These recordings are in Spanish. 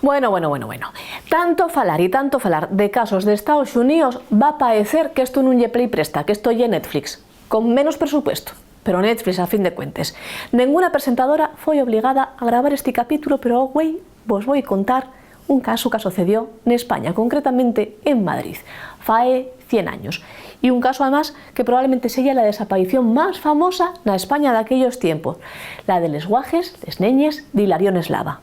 Bueno. Tanto falar de casos de Estados Unidos va a parecer que esto non lle play presta, que esto lle Netflix, con menos presupuesto. Pero Netflix, a fin de cuentas. Ninguna presentadora foi obligada a gravar este capítulo, pero güey, vos voy a contar un caso que sucedió en España, concretamente en Madrid, fae 100 años. Y un caso además que probablemente sea la desaparición más famosa en España de aquellos tiempos, la de les guajes, les neñes de Hilarión Eslava.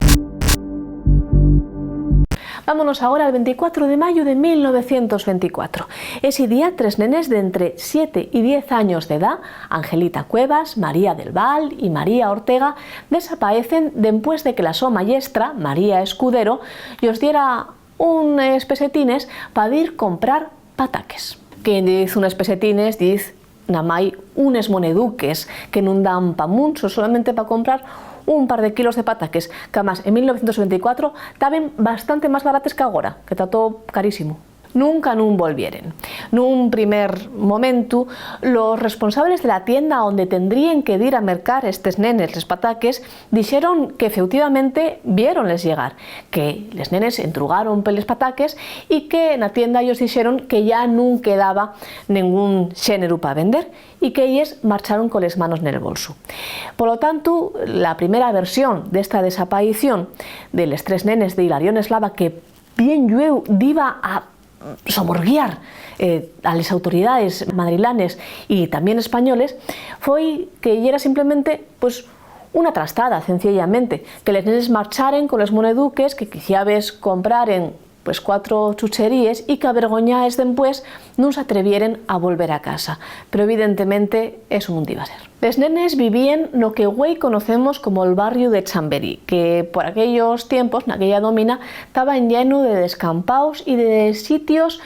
Vámonos ahora al 24 de mayo de 1924. Ese día, tres nenes de entre 7 y 10 años de edad, Angelita Cuevas, María del Val y María Ortega, desaparecen después de que la so maestra, María Escudero, os diera unos pesetines para ir comprar pataques. Quien dice unos pesetines, dice namai unes moneduques que non dan pa mucho, solamente para comprar un par de kilos de pataques, que además en 1924 estaban bastante más barates que ahora, que está todo carísimo. Nunca volvieren. Nun primer momento, los responsables de la tienda donde tendrían que ir a mercar estes nenes les pataques dixeron que efectivamente vieronles llegar, que les nenes entrugaron peles pataques y que na tienda ellos dixeron que ya nun quedaba ningún xénero para vender y que ellos marcharon con les manos nel bolso. Por lo tanto, la primera versión de esta desaparición de les tres nenes de Hilarión Eslava, que bien llueu diva a somorguiar a las autoridades madrilanes y también españoles, fue que era simplemente pues una trastada, sencillamente, que les nenes marcharen con los moneduques que quiciabes compraren pues 4 chucherías y que avergoñaes después no se atrevieren a volver a casa. Pero evidentemente eso no iba a ser. Les nenes vivían lo que hoy conocemos como el barrio de Chamberí, que por aquellos tiempos, en aquella domina, estaba lleno de descampaos y de sitios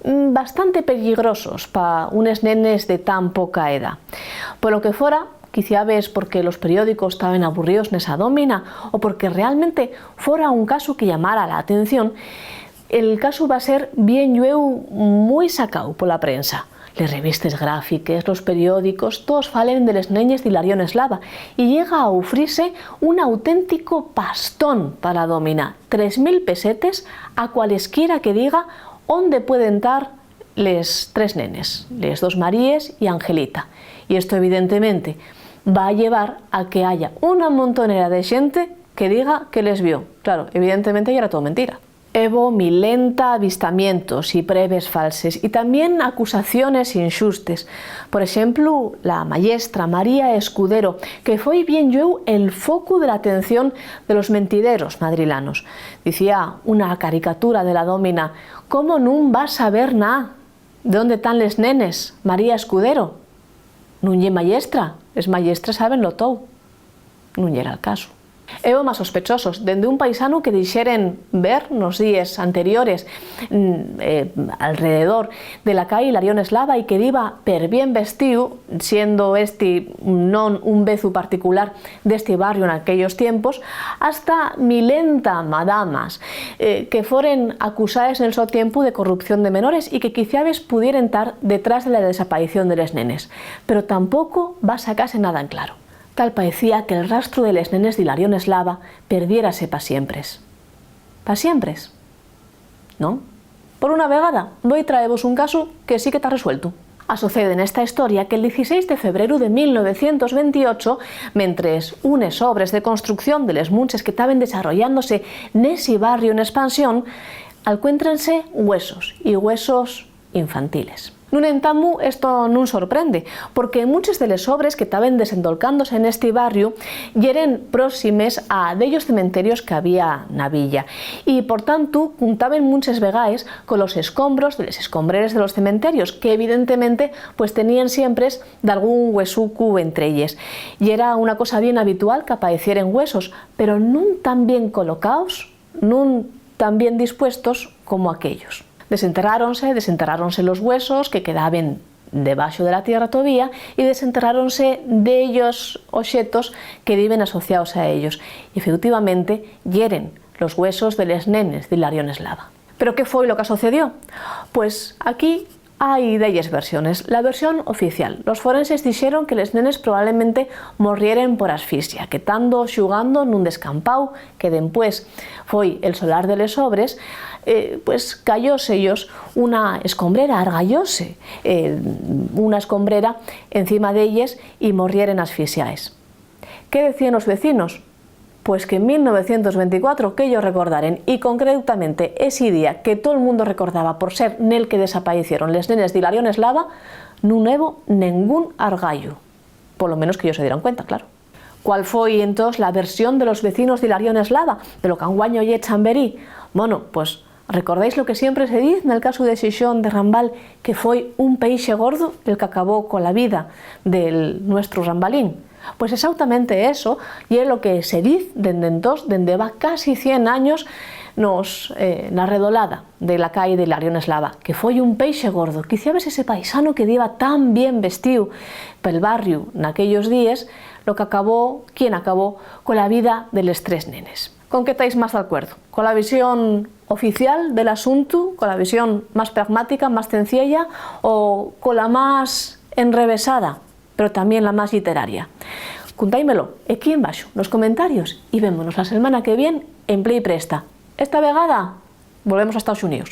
bastante peligrosos para unos nenes de tan poca edad. Por lo que fuera, quizá ves porque los periódicos estaban aburridos en esa domina o porque realmente fuera un caso que llamara la atención, el caso va a ser bien llueu muy sacado por la prensa. Les revistas gráficas, los periódicos, todos falen de les neñes de Hilarión Eslava y llega a ofrecerse un auténtico pastón para dominar 3.000 pesetes a cualesquiera que diga dónde pueden estar les tres nenes, les dos Maríes y Angelita. Y esto evidentemente va a llevar a que haya una montonera de gente que diga que les vio. Claro, evidentemente ya era todo mentira. Hubo milenta avistamientos y pruebas falsas y también acusaciones injustas. Por ejemplo, la maestra María Escudero, que fue bien llueu el foco de la atención de los mentideros madrilanos. Decía una caricatura de la domina: ¿cómo nun vas a ver nada? ¿De dónde están les nenes, María Escudero? Nun ye maestra, les maestras sabenlo todo. Nun era el caso. Hubo más sospechosos, dende un paisano que dixeren ver nos días anteriores alrededor de la calle Hilarión Eslava y que iba per bien vestido, siendo este non un bezu particular de este barrio en aquellos tiempos, hasta milenta madamas que foren acusadas en el so tiempo de corrupción de menores y que quizás pudieran estar detrás de la desaparición de les nenes. Pero tampoco va a sacarse nada en claro. Tal parecía que el rastro de les nenes de Hilarión Eslava perdiérase pa siempres. Pa siempres? ¿No? Por una vegada, voy traevos un caso que sí que está resuelto. Sucede en esta historia que el 16 de febrero de 1928, mientras unes obras de construcción de les munches que estaban desarrollándose nese barrio en expansión, alcuéntrense huesos, y huesos infantiles. Nun entamu, esto non sorprende, porque muchas de les obras que estaban desendolcándose en este barrio yeren próximes a dellos cementerios que había na villa y por tanto juntaban muchas vegaes con los escombros de les escombreres de los cementerios, que evidentemente pues tenían siempre de algún huesucu entre ellos, y era una cosa bien habitual que aparecieran huesos, pero non tan bien colocados, non tan bien dispuestos como aquellos. Desenterráronse los huesos que quedaban debajo de la tierra todavía y desenterráronse de ellos objetos que viven asociados a ellos. Y efectivamente yeren los huesos de les nenes de Hilarión Eslava. ¿Pero qué fue lo que sucedió? Pues aquí Hai delles versiones. La versión oficial. Los forenses dixeron que les nenes probablemente morrieren por asfixia, que tando xugando nun descampau, que dempués foi el solar de les obres, pues cayóse ellos una escombrera, argallóse una escombrera encima d'elles y morrieren asfixiaes. ¿Qué decían los vecinos? Pues que en 1924 que ellos recordaren, y concretamente ese día que todo el mundo recordaba por ser nel que desaparecieron les nenes de Hilarión Eslava, non hubo ningún argallo, por lo menos que ellos se dieran cuenta, claro. ¿Cuál foi entonces la versión de los vecinos de Hilarión Eslava, de lo que anguaño ye Chamberí? Bueno, pues recordáis lo que siempre se dice en el caso de Xixón de Rambal, que foi un peixe gordo el que acabó con la vida del nuestro Rambalín. Pues exactamente eso, y es lo que se dice dende entós, dende va casi 100 años, na redolada de la calle de Hilarión Eslava, que foi un peixe gordo. Quizá ves ese paisano que iba tan bien vestido pel barrio naquellos días, lo que acabó, quien acabó con la vida de les tres nenes. ¿Con qué estáis más de acuerdo? ¿Con la visión oficial del asunto, con la visión más pragmática, más sencilla, o con la más enrevesada, pero también la más literaria? Contáimelo aquí en baixo, nos comentarios, y vémonos la semana que viene en Play Presta. Esta vegada volvemos a Estados Unidos.